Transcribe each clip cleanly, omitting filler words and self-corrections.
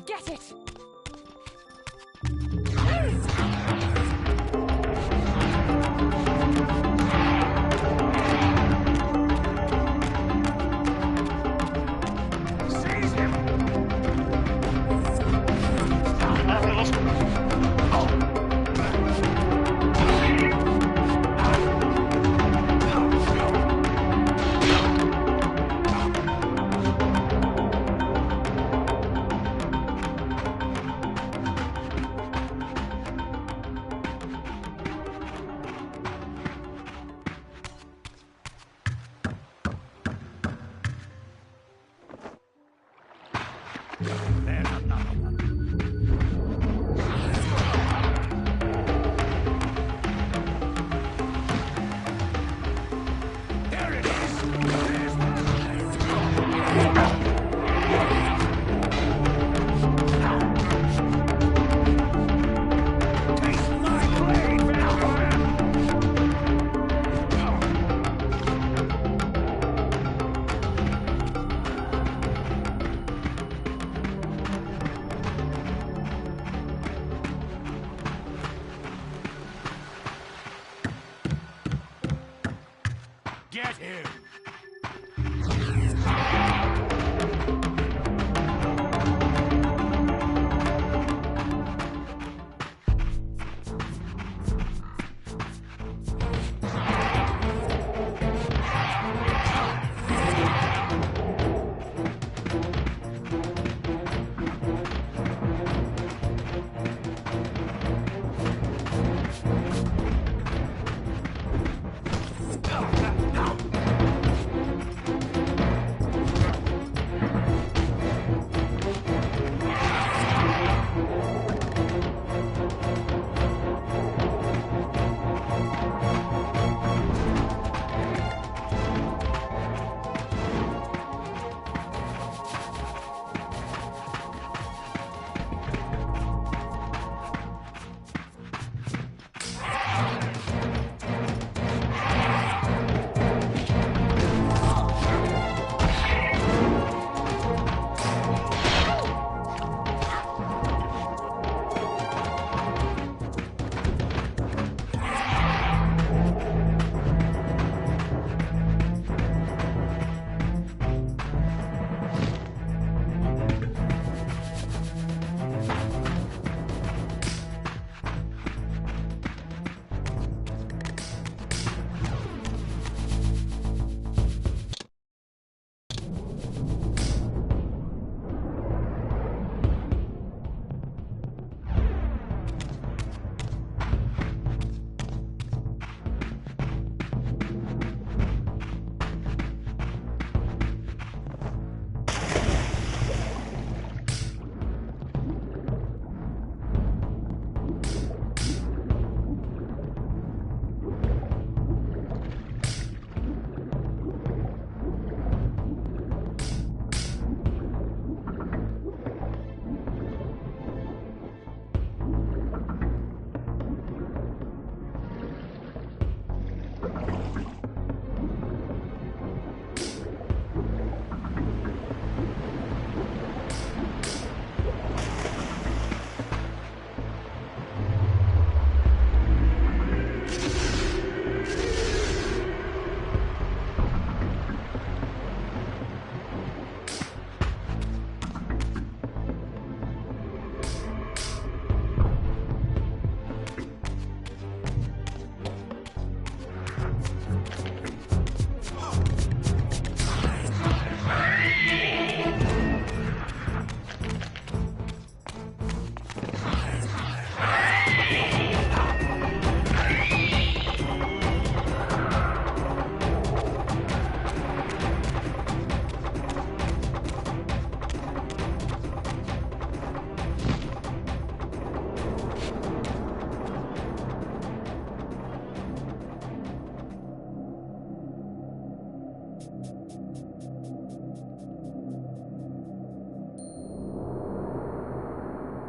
Get it! There's another one. There it is! There's Taste my blade, vampire! Get him!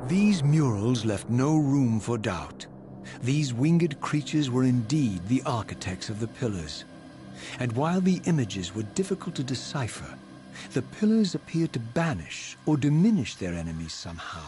These murals left no room for doubt. These winged creatures were indeed the architects of the pillars. And while the images were difficult to decipher, the pillars appeared to banish or diminish their enemies somehow.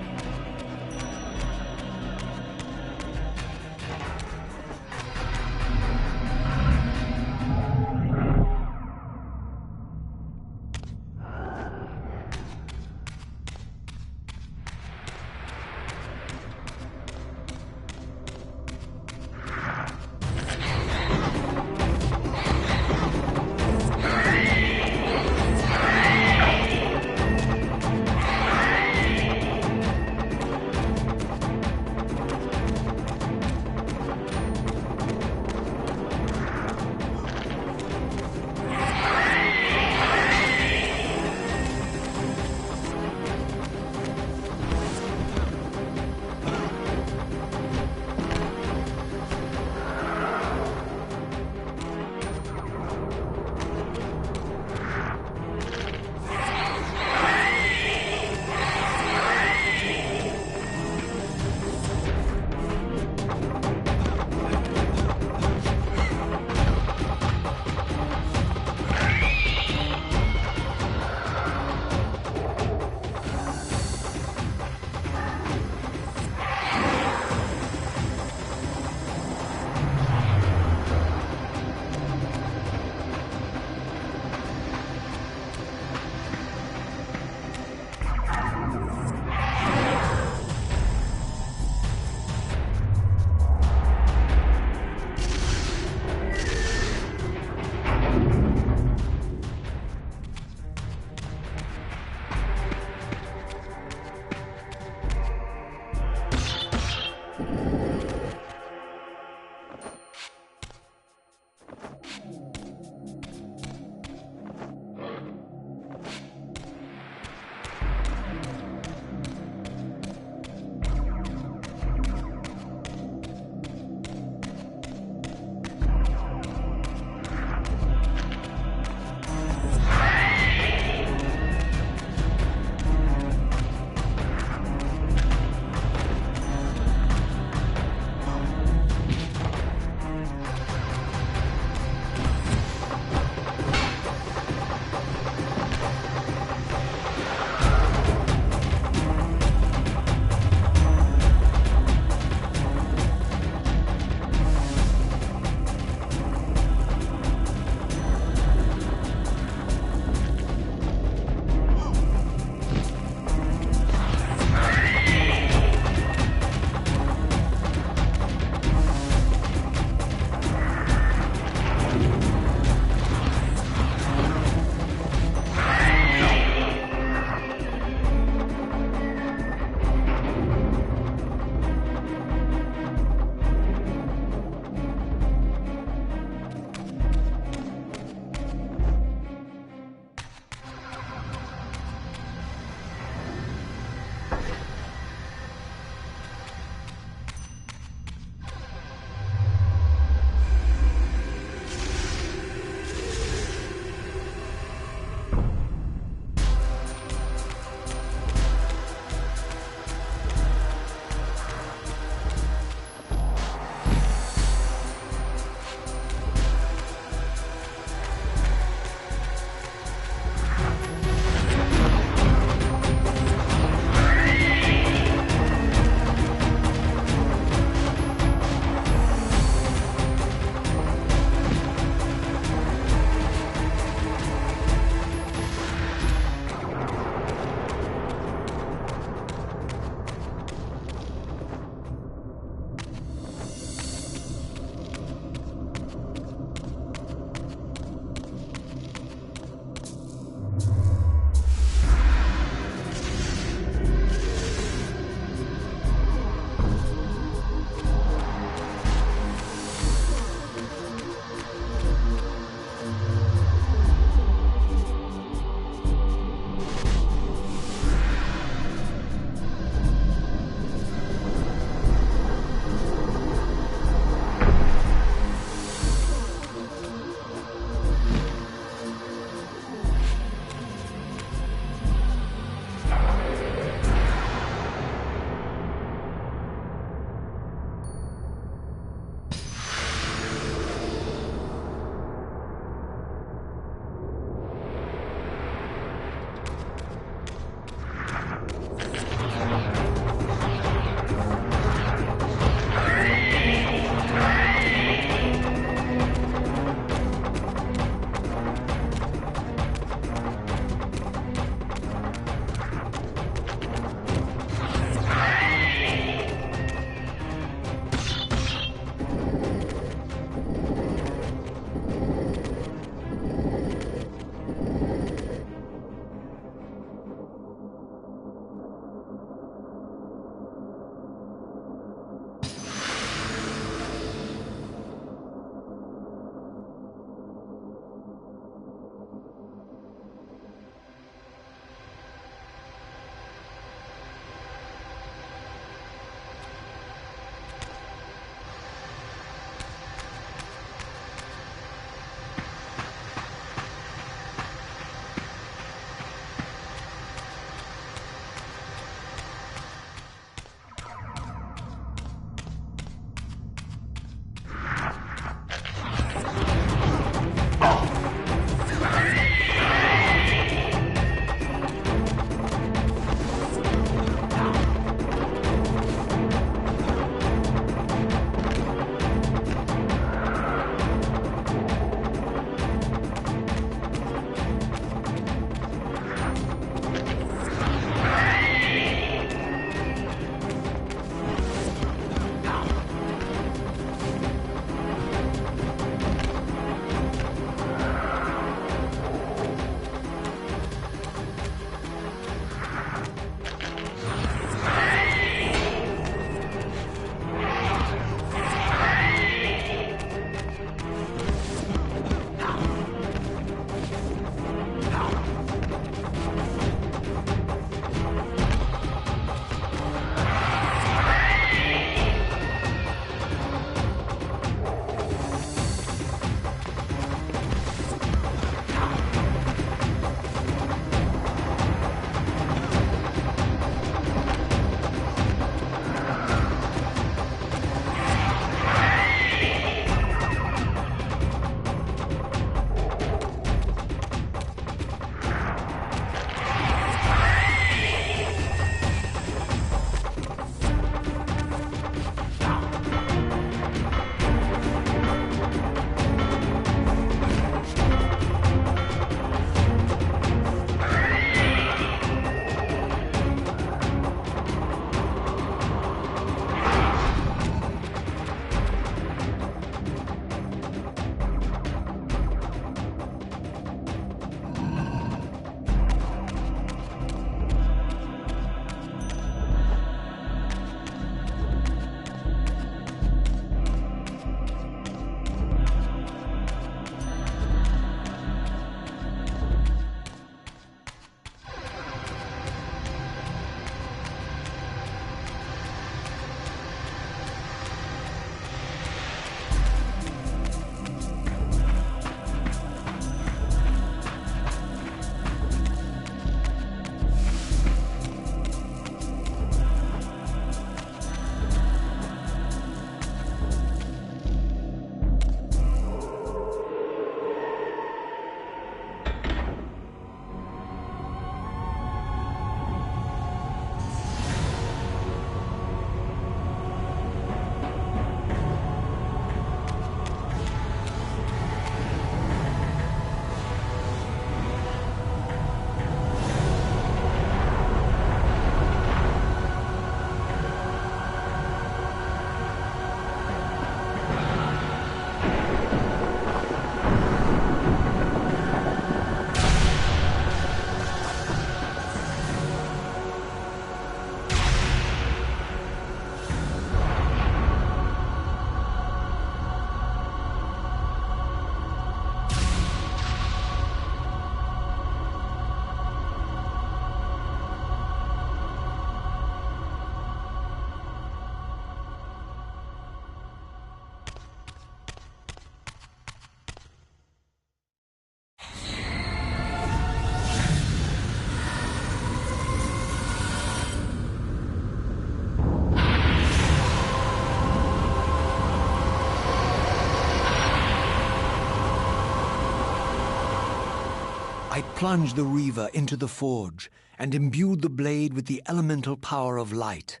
I plunged the Reaver into the forge and imbued the blade with the elemental power of light.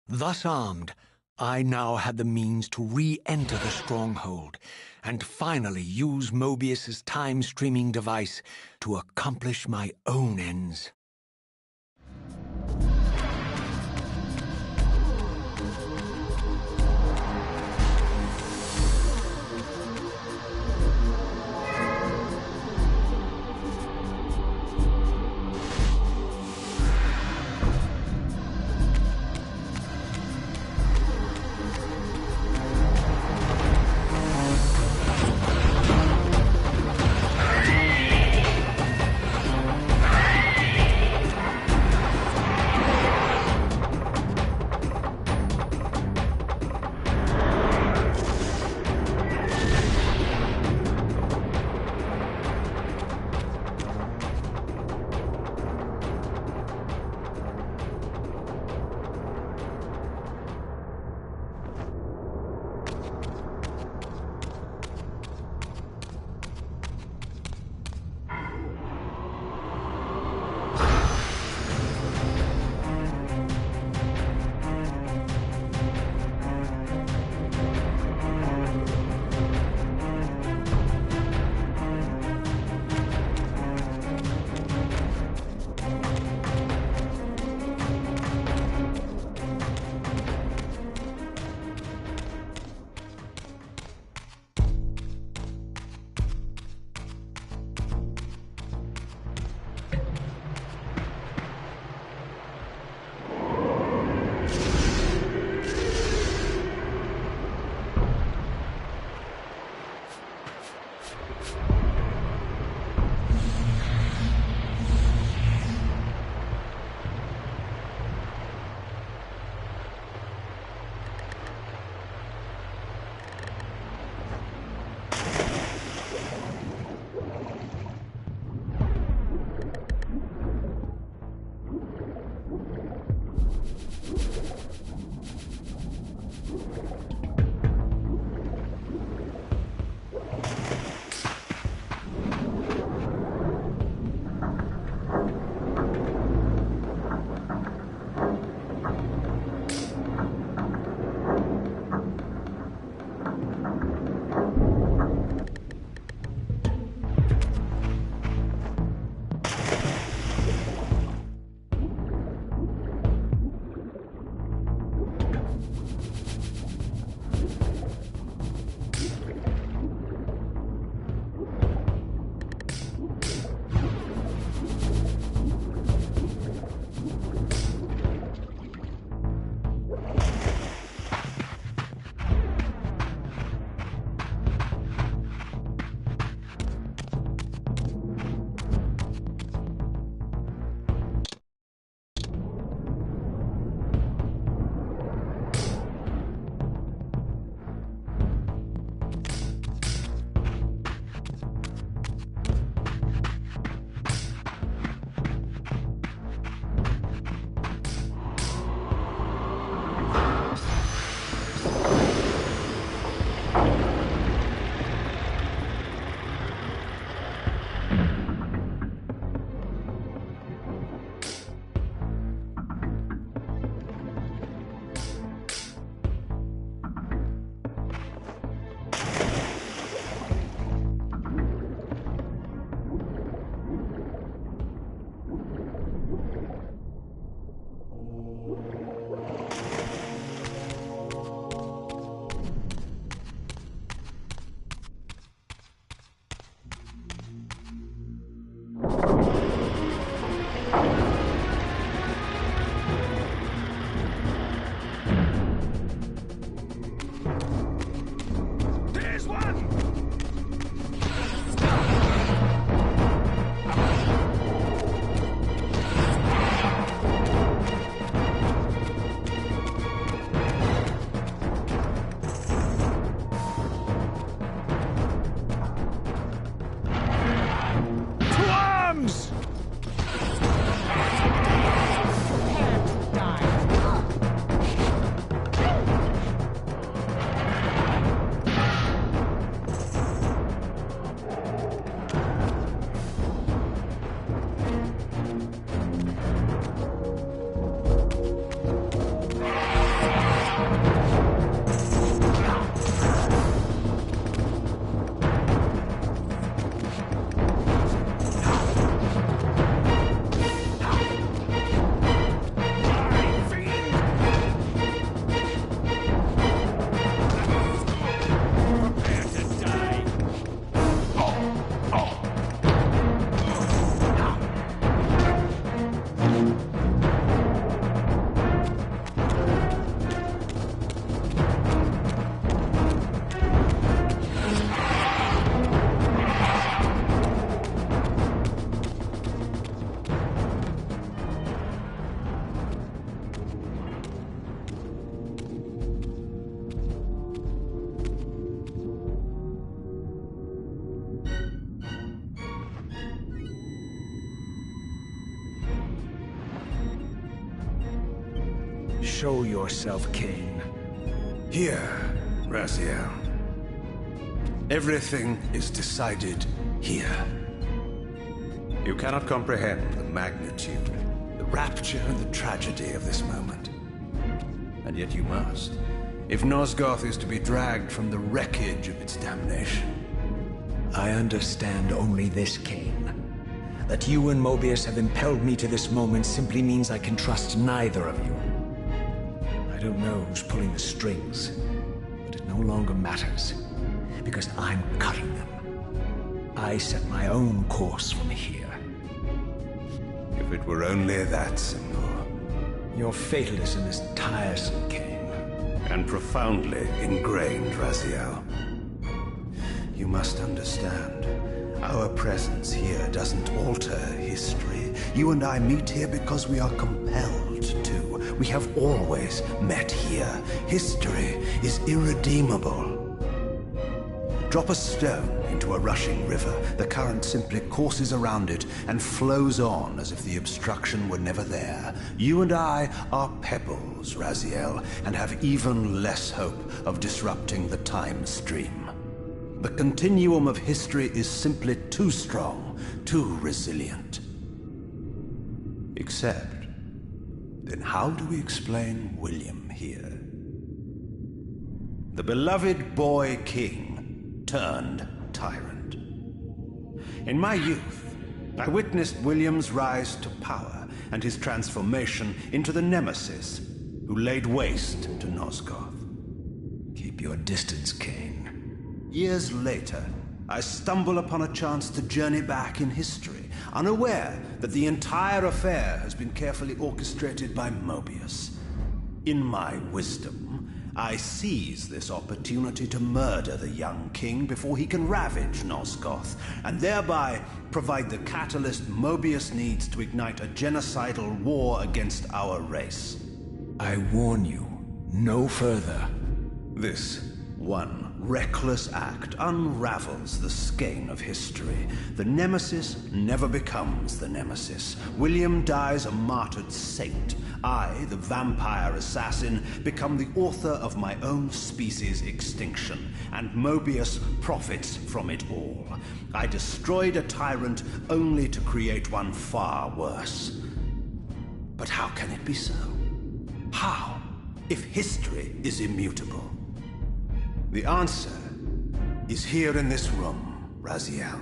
Thus armed, I now had the means to re-enter the stronghold and finally use Mobius's time-streaming device to accomplish my own ends. Show yourself, Cain. Here, Raziel. Everything is decided here. You cannot comprehend the magnitude, the rapture and the tragedy of this moment. And yet you must, if Nosgoth is to be dragged from the wreckage of its damnation. I understand only this, Cain. That you and Mobius have impelled me to this moment simply means I can trust neither of you. I don't know who's pulling the strings, but it no longer matters, because I'm cutting them. I set my own course from here. If it were only that simple. Your fatalism is tiresome, Cain. And profoundly ingrained, Raziel. You must understand, our presence here doesn't alter history. You and I meet here because we are compelled to. We have always met here. History is irredeemable. Drop a stone into a rushing river, the current simply courses around it and flows on as if the obstruction were never there. You and I are pebbles, Raziel, and have even less hope of disrupting the time stream. The continuum of history is simply too strong, too resilient. Except, then how do we explain William here? The beloved boy king turned tyrant. In my youth, I witnessed William's rise to power and his transformation into the nemesis who laid waste to Nosgoth. Keep your distance, Cain. Years later, I stumble upon a chance to journey back in history, unaware that the entire affair has been carefully orchestrated by Mobius. In my wisdom, I seize this opportunity to murder the young king before he can ravage Nosgoth, and thereby provide the catalyst Mobius needs to ignite a genocidal war against our race. I warn you, no further. This one reckless act unravels the skein of history. The nemesis never becomes the nemesis. William dies a martyred saint. I, the vampire assassin, become the author of my own species' extinction, and Mobius profits from it all. I destroyed a tyrant only to create one far worse. But how can it be so? How, if history is immutable? The answer is here in this room, Raziel.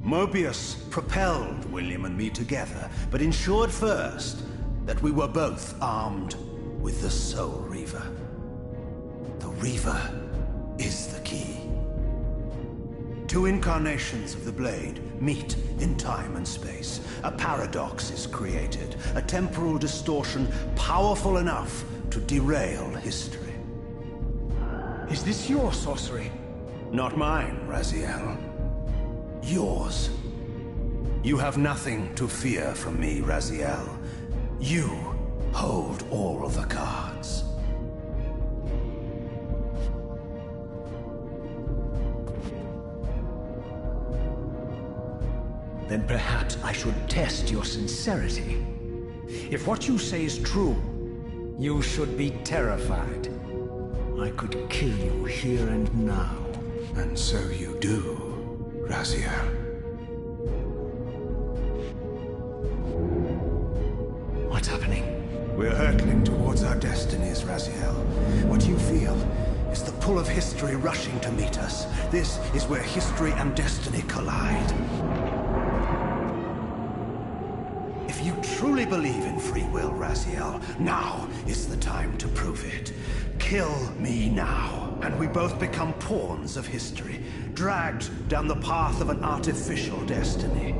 Mobius propelled William and me together, but ensured first that we were both armed with the Soul Reaver. The Reaver is the key. Two incarnations of the blade meet in time and space. A paradox is created, a temporal distortion powerful enough to derail history. Is this your sorcery? Not mine, Raziel. Yours. You have nothing to fear from me, Raziel. You hold all of the cards. Then perhaps I should test your sincerity. If what you say is true, you should be terrified. I could kill you here and now. And so you do, Raziel. What's happening? We're hurtling towards our destinies, Raziel. What you feel is the pull of history rushing to meet us. This is where history and destiny collide. If you truly believe in free will, Raziel, now is the time to prove it. Kill me now, and we both become pawns of history, dragged down the path of an artificial destiny.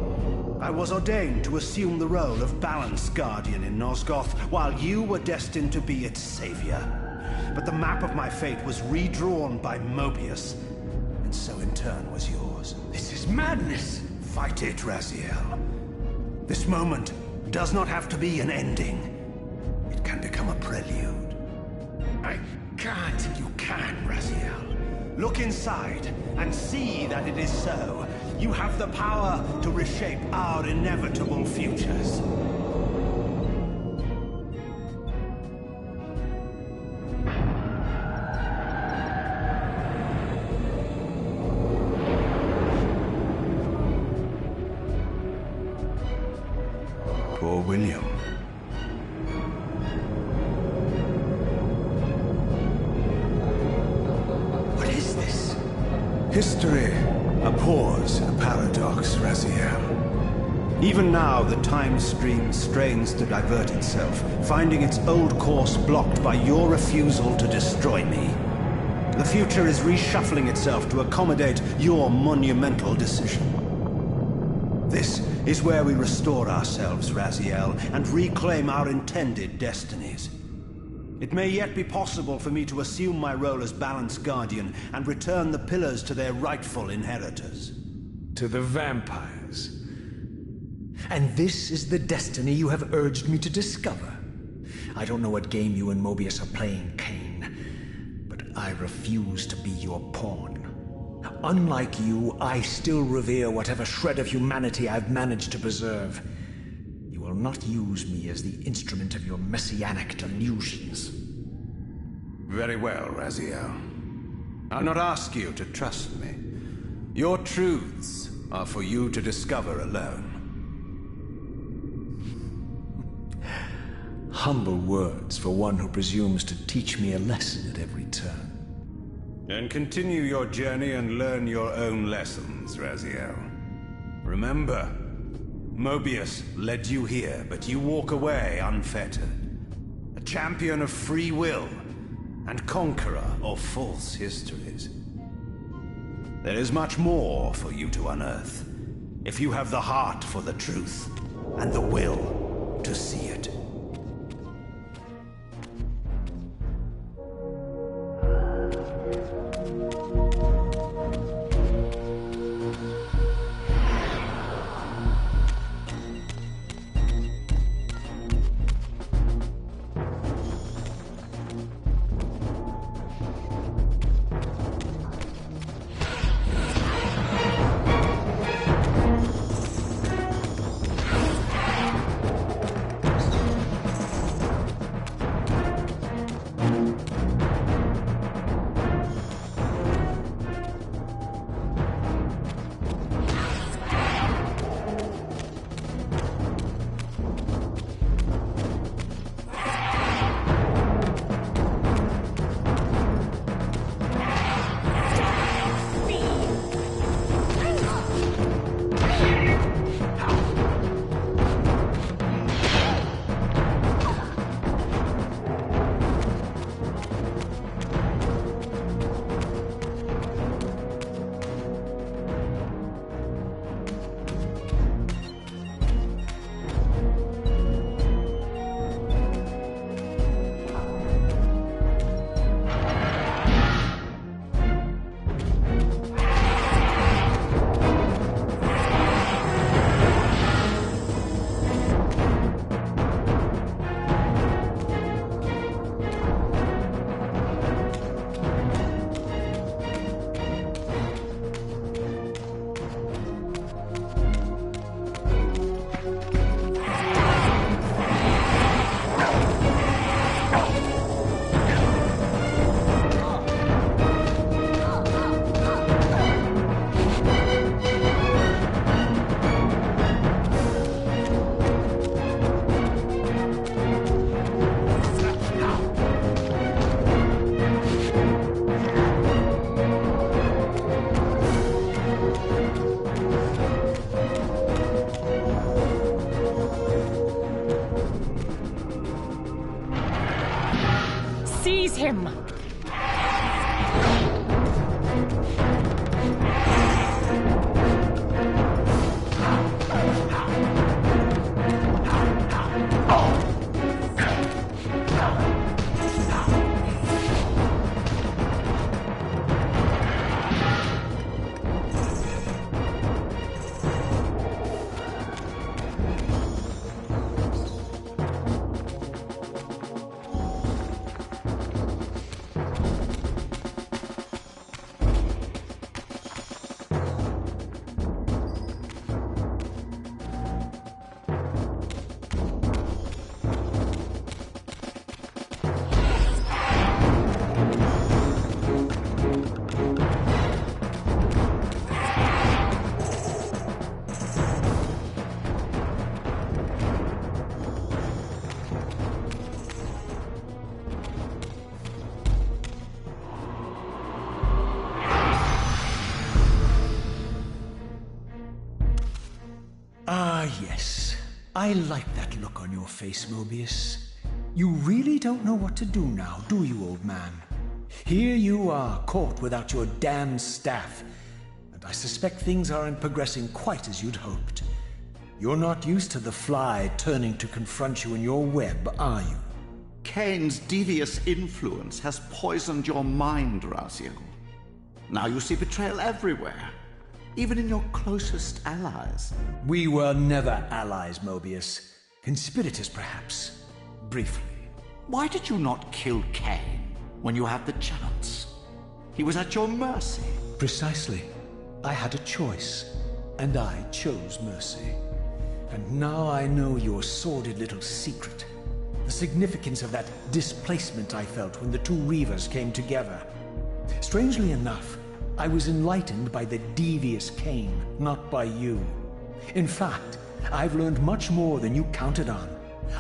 I was ordained to assume the role of Balance Guardian in Nosgoth, while you were destined to be its savior. But the map of my fate was redrawn by Mobius, and so in turn was yours. This is madness! Fight it, Raziel. This moment does not have to be an ending. It can become a prelude. I can't. You can, Raziel. Look inside and see that it is so. You have the power to reshape our inevitable futures. Poor William. What is this? History abhors a paradox, Raziel. Even now, the time stream strains to divert itself, finding its old course blocked by your refusal to destroy me. The future is reshuffling itself to accommodate your monumental decision. This is where we restore ourselves, Raziel, and reclaim our intended destinies. It may yet be possible for me to assume my role as Balance Guardian and return the pillars to their rightful inheritors. To the vampires. And this is the destiny you have urged me to discover. I don't know what game you and Mobius are playing, Kane, but I refuse to be your pawn. Unlike you, I still revere whatever shred of humanity I've managed to preserve. You will not use me as the instrument of your messianic delusions. Very well, Raziel. I'll not ask you to trust me. Your truths are for you to discover alone. Humble words for one who presumes to teach me a lesson at every turn. Then continue your journey and learn your own lessons, Raziel. Remember, Mobius led you here, but you walk away unfettered. A champion of free will, and conqueror of false histories. There is much more for you to unearth, if you have the heart for the truth, and the will to see it. Seize him! Ah, yes. I like that look on your face, Mobius. You really don't know what to do now, do you, old man? Here you are, caught without your damned staff. And I suspect things aren't progressing quite as you'd hoped. You're not used to the fly turning to confront you in your web, are you? Kane's devious influence has poisoned your mind, Raziel. Now you see betrayal everywhere, even in your closest allies. We were never allies, Mobius. Conspirators, perhaps. Briefly. Why did you not kill Kane when you had the chance? He was at your mercy. Precisely. I had a choice, and I chose mercy. And now I know your sordid little secret. The significance of that displacement I felt when the two Reavers came together. Strangely enough, I was enlightened by the devious Kane, not by you. In fact, I've learned much more than you counted on.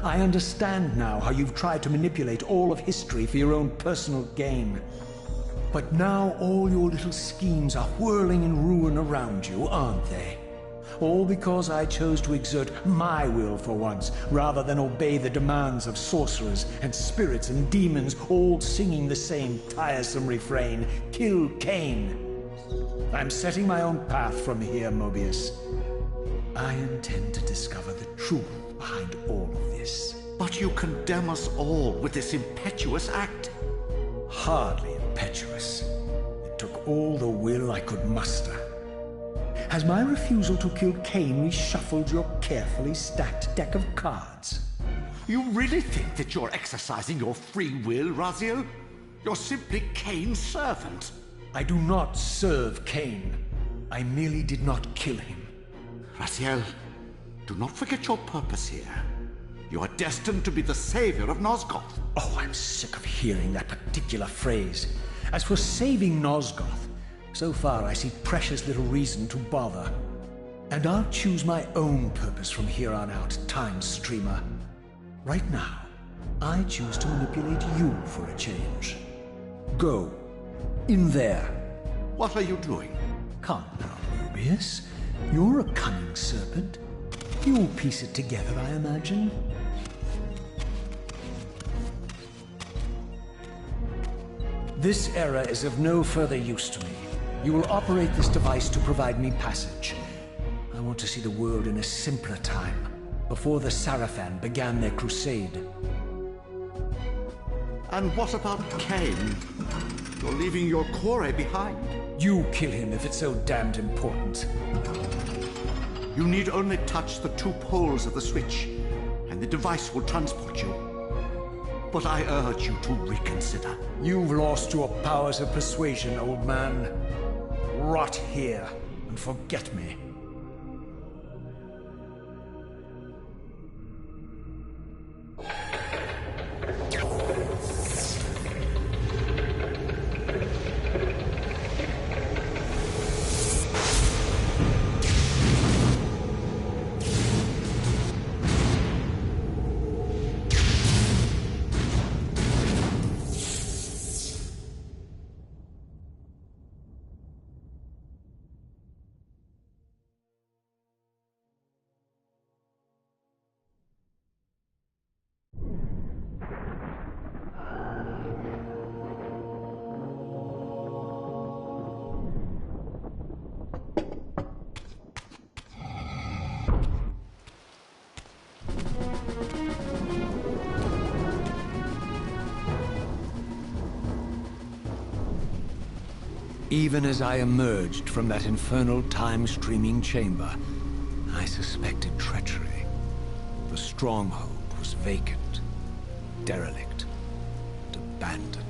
I understand now how you've tried to manipulate all of history for your own personal gain. But now all your little schemes are whirling in ruin around you, aren't they? All because I chose to exert my will for once, rather than obey the demands of sorcerers and spirits and demons, all singing the same tiresome refrain, "Kill Kane." I'm setting my own path from here, Mobius. I intend to discover the truth behind all of this. But you condemn us all with this impetuous act. Hardly impetuous. It took all the will I could muster. Has my refusal to kill Kane reshuffled your carefully stacked deck of cards? You really think that you're exercising your free will, Raziel? You're simply Kane's servant. I do not serve Kane. I merely did not kill him. Raziel, do not forget your purpose here. You are destined to be the savior of Nosgoth. Oh, I'm sick of hearing that particular phrase. As for saving Nosgoth, so far I see precious little reason to bother. And I'll choose my own purpose from here on out, Time Streamer. Right now, I choose to manipulate you for a change. Go. In there. What are you doing? Come now, Mobius. You're a cunning serpent. You'll piece it together, I imagine. This era is of no further use to me. You will operate this device to provide me passage. I want to see the world in a simpler time, before the Sarafan began their crusade. And what about Kane? You're leaving your core behind. You kill him if it's so damned important. You need only touch the two poles of the switch, and the device will transport you. But I urge you to reconsider. You've lost your powers of persuasion, old man. Rot here and forget me. Even as I emerged from that infernal time-streaming chamber, I suspected treachery. The stronghold was vacant, derelict, and abandoned.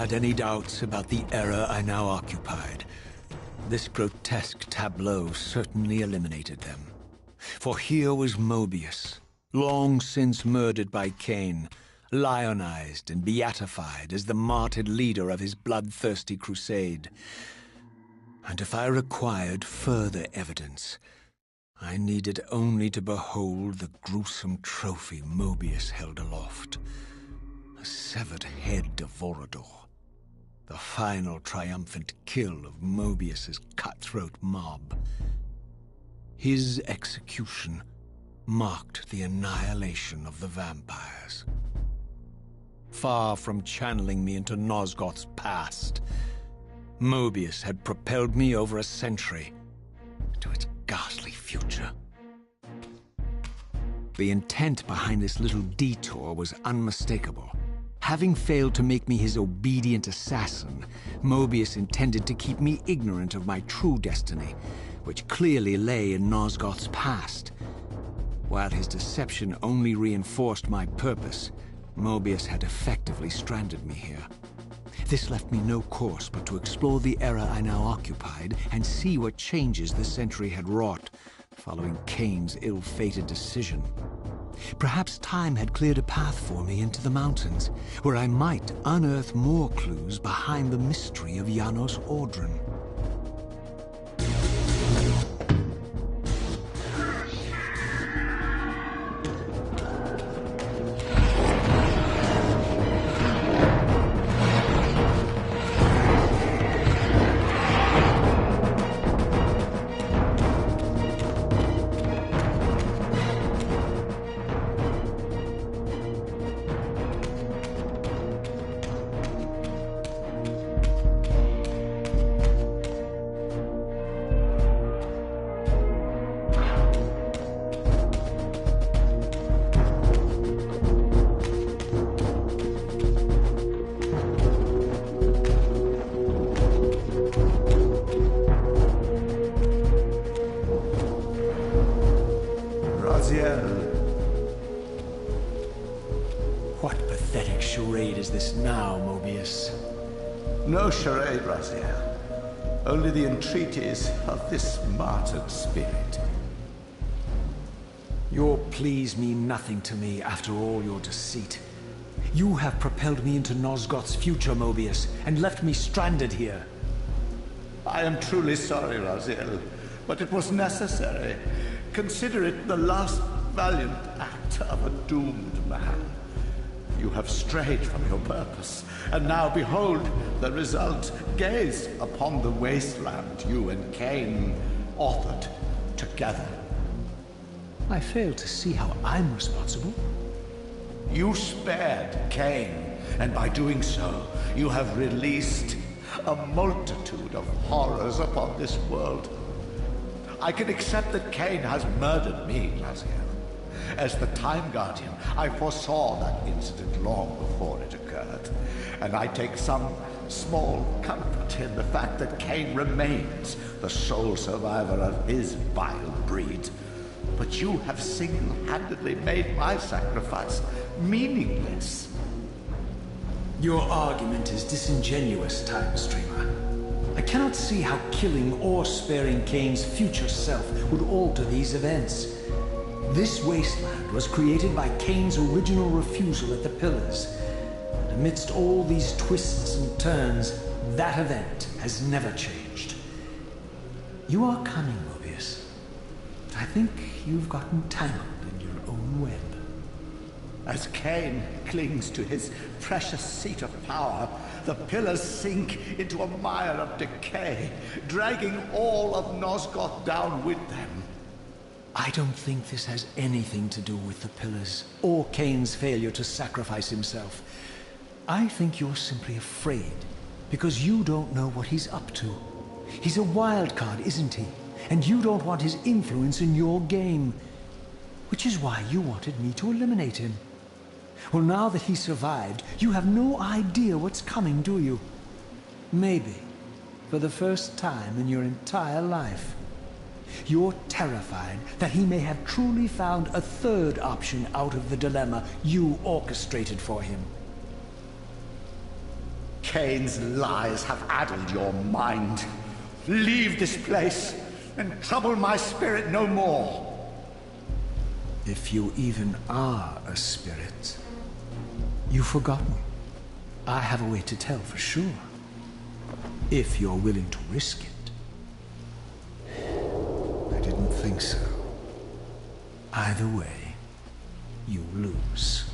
had any doubts about the era I now occupied, this grotesque tableau certainly eliminated them. For here was Mobius, long since murdered by Cain, lionized and beatified as the martyred leader of his bloodthirsty crusade. And if I required further evidence, I needed only to behold the gruesome trophy Mobius held aloft. A severed head of Vorador. The final triumphant kill of Mobius's cutthroat mob. His execution marked the annihilation of the vampires. Far from channeling me into Nosgoth's past, Mobius had propelled me over a century to its ghastly future. The intent behind this little detour was unmistakable. Having failed to make me his obedient assassin, Mobius intended to keep me ignorant of my true destiny, which clearly lay in Nosgoth's past. While his deception only reinforced my purpose, Mobius had effectively stranded me here. This left me no course but to explore the era I now occupied and see what changes the century had wrought, following Cain's ill-fated decision. Perhaps time had cleared a path for me into the mountains, where I might unearth more clues behind the mystery of Janos Audron. What pathetic charade is this now, Mobius? No charade, Raziel. Only the entreaties of this martyred spirit. Your pleas mean nothing to me after all your deceit. You have propelled me into Nosgoth's future, Mobius, and left me stranded here. I am truly sorry, Raziel, but it was necessary. Consider it the last valiant act of a doomed man. You have strayed from your purpose, and now behold the result. Gaze upon the wasteland you and Cain authored together. I fail to see how I'm responsible. You spared Cain, and by doing so, you have released a multitude of horrors upon this world. I can accept that Cain has murdered me, Raziel. As the Time Guardian, I foresaw that incident long before it occurred, and I take some small comfort in the fact that Cain remains the sole survivor of his vile breed. But you have single-handedly made my sacrifice meaningless. Your argument is disingenuous, Time Streamer. I cannot see how killing or sparing Cain's future self would alter these events. This wasteland was created by Cain's original refusal at the Pillars. And amidst all these twists and turns, that event has never changed. You are cunning, Mobius. I think you've gotten tangled in your own web. As Cain clings to his precious seat of power, the Pillars sink into a mire of decay, dragging all of Nosgoth down with them. I don't think this has anything to do with the Pillars, or Cain's failure to sacrifice himself. I think you're simply afraid, because you don't know what he's up to. He's a wild card, isn't he? And you don't want his influence in your game. Which is why you wanted me to eliminate him. Well, now that he survived, you have no idea what's coming, do you? Maybe, for the first time in your entire life. You're terrified that he may have truly found a third option out of the dilemma you orchestrated for him. Cain's lies have addled your mind. Leave this place and trouble my spirit no more. If you even are a spirit, you've forgotten. I have a way to tell for sure. If you're willing to risk it. I didn't think so. Either way, you lose.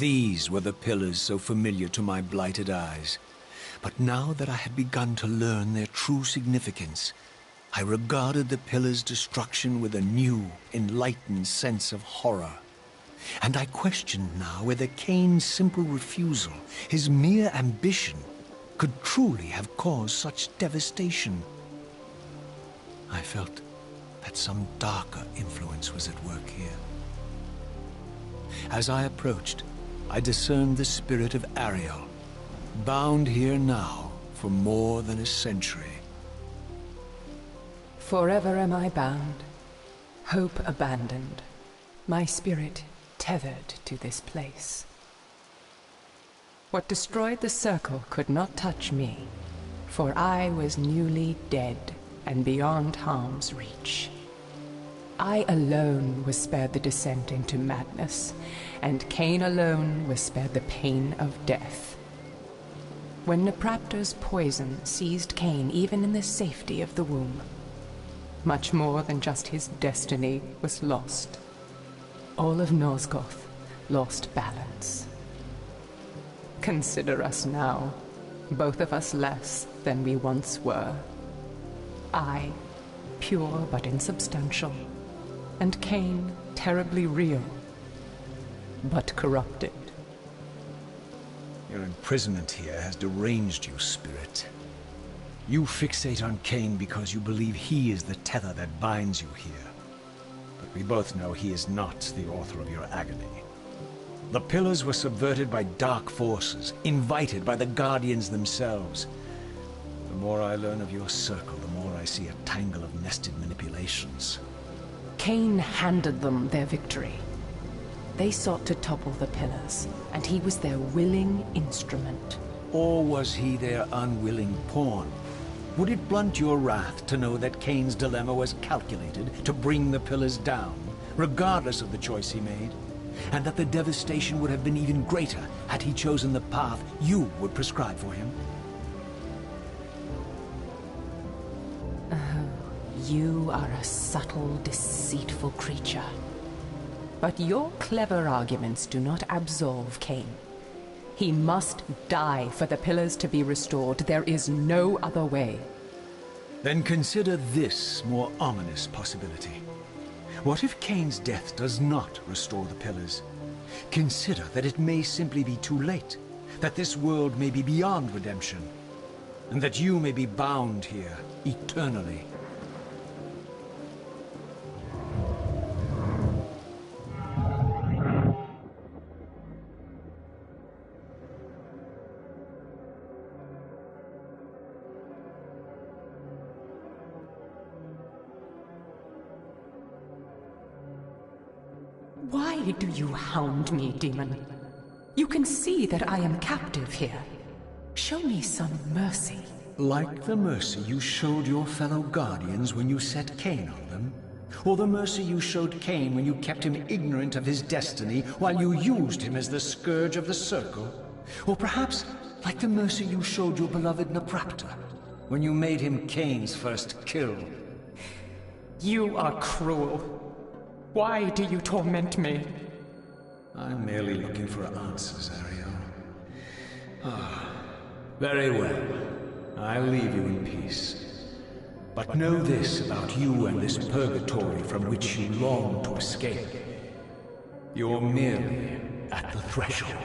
These were the pillars so familiar to my blighted eyes. But now that I had begun to learn their true significance, I regarded the pillars' destruction with a new, enlightened sense of horror. And I questioned now whether Cain's simple refusal, his mere ambition, could truly have caused such devastation. I felt that some darker influence was at work here. As I approached, I discerned the spirit of Ariel, bound here now for more than a century. Forever am I bound, hope abandoned, my spirit tethered to this place. What destroyed the circle could not touch me, for I was newly dead and beyond harm's reach. I alone was spared the descent into madness, and Cain alone was spared the pain of death. When Napraptor's poison seized Cain even in the safety of the womb, much more than just his destiny was lost. All of Nosgoth lost balance. Consider us now, both of us less than we once were. I, pure but insubstantial, and Cain, terribly real, but corrupted. Your imprisonment here has deranged you, Spirit. You fixate on Cain because you believe he is the tether that binds you here. But we both know he is not the author of your agony. The pillars were subverted by dark forces, invited by the Guardians themselves. The more I learn of your circle, the more I see a tangle of nested manipulations. Cain handed them their victory. They sought to topple the pillars, and he was their willing instrument. Or was he their unwilling pawn? Would it blunt your wrath to know that Cain's dilemma was calculated to bring the pillars down, regardless of the choice he made? And that the devastation would have been even greater had he chosen the path you would prescribe for him? Oh, you are a subtle, deceitful creature. But your clever arguments do not absolve Cain. He must die for the pillars to be restored. There is no other way. Then consider this more ominous possibility. What if Cain's death does not restore the pillars? Consider that it may simply be too late, that this world may be beyond redemption, and that you may be bound here eternally. Why do you hound me, demon? You can see that I am captive here. Show me some mercy. Like the mercy you showed your fellow Guardians when you set Cain on them? Or the mercy you showed Cain when you kept him ignorant of his destiny while you used him as the scourge of the circle? Or perhaps like the mercy you showed your beloved Napraptor when you made him Cain's first kill? You are cruel. Why do you torment me? I'm merely looking for answers, Ariel. Very well. I'll leave you in peace. But know this about you and this purgatory from which you long to escape. You're merely at the threshold.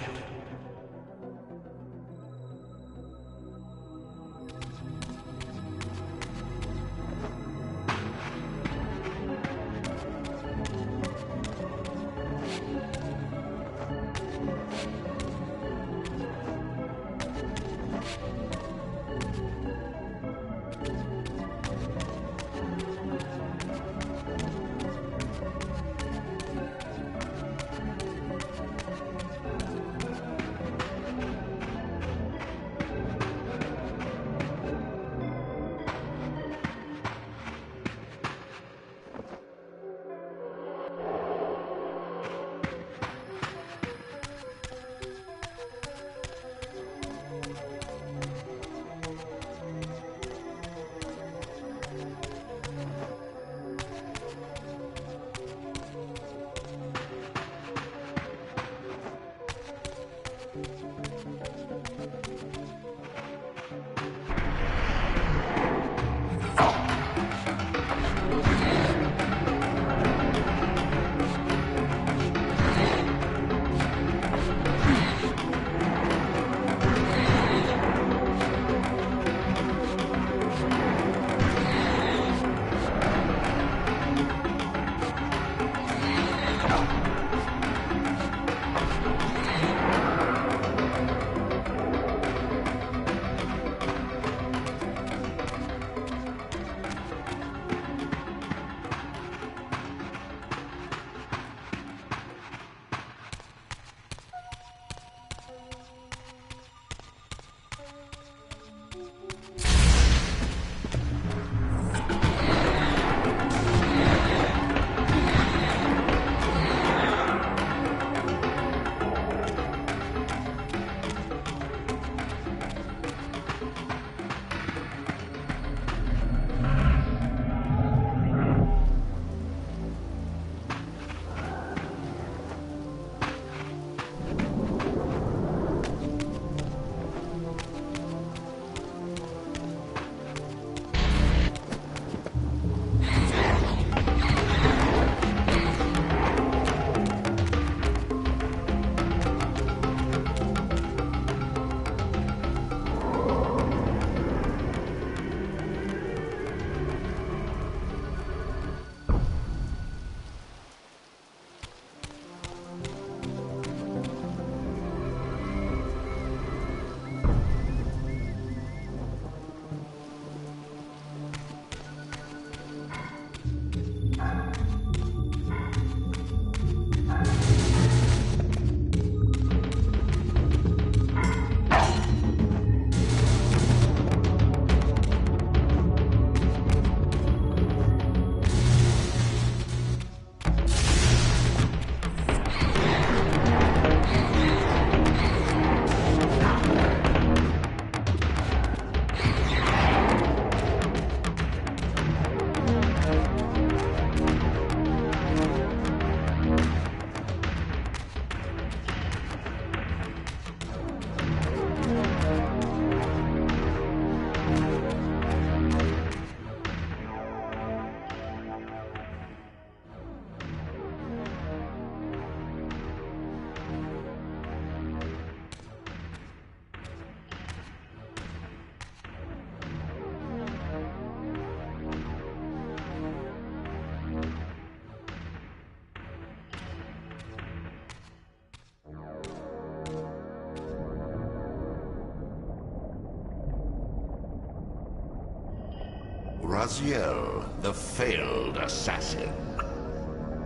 Raziel, the failed assassin.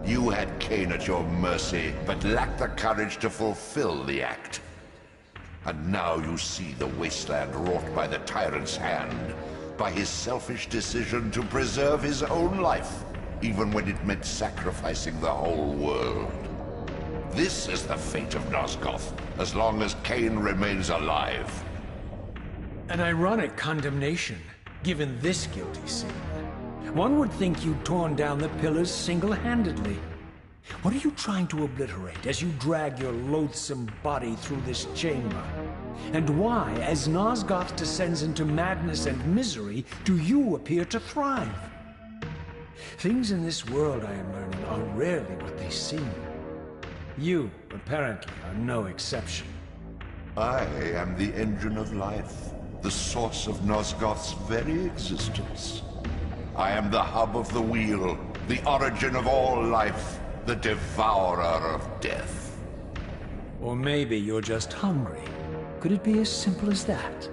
You had Cain at your mercy, but lacked the courage to fulfill the act. And now you see the wasteland wrought by the tyrant's hand, by his selfish decision to preserve his own life, even when it meant sacrificing the whole world. This is the fate of Nosgoth, as long as Cain remains alive. An ironic condemnation, given this guilty sin. One would think you'd torn down the pillars single-handedly. What are you trying to obliterate as you drag your loathsome body through this chamber? And why, as Nosgoth descends into madness and misery, do you appear to thrive? Things in this world, I am learning, are rarely what they seem. You, apparently, are no exception. I am the engine of life, the source of Nosgoth's very existence. I am the hub of the wheel, the origin of all life, the devourer of death. Or maybe you're just hungry. Could it be as simple as that?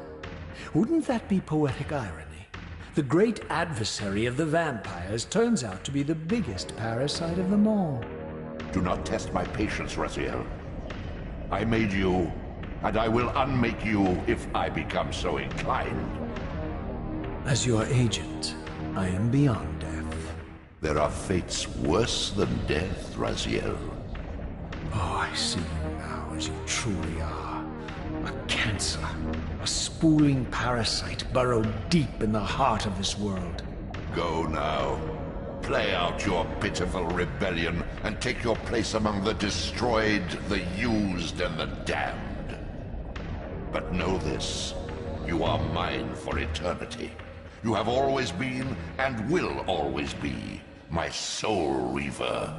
Wouldn't that be poetic irony? The great adversary of the vampires turns out to be the biggest parasite of them all. Do not test my patience, Raziel. I made you, and I will unmake you if I become so inclined. As your agent, I am beyond death. There are fates worse than death, Raziel. Oh, I see you now as you truly are. A cancer, a spooling parasite burrowed deep in the heart of this world. Go now. Play out your pitiful rebellion and take your place among the destroyed, the used, and the damned. But know this, you are mine for eternity. You have always been, and will always be, my soul Reaver.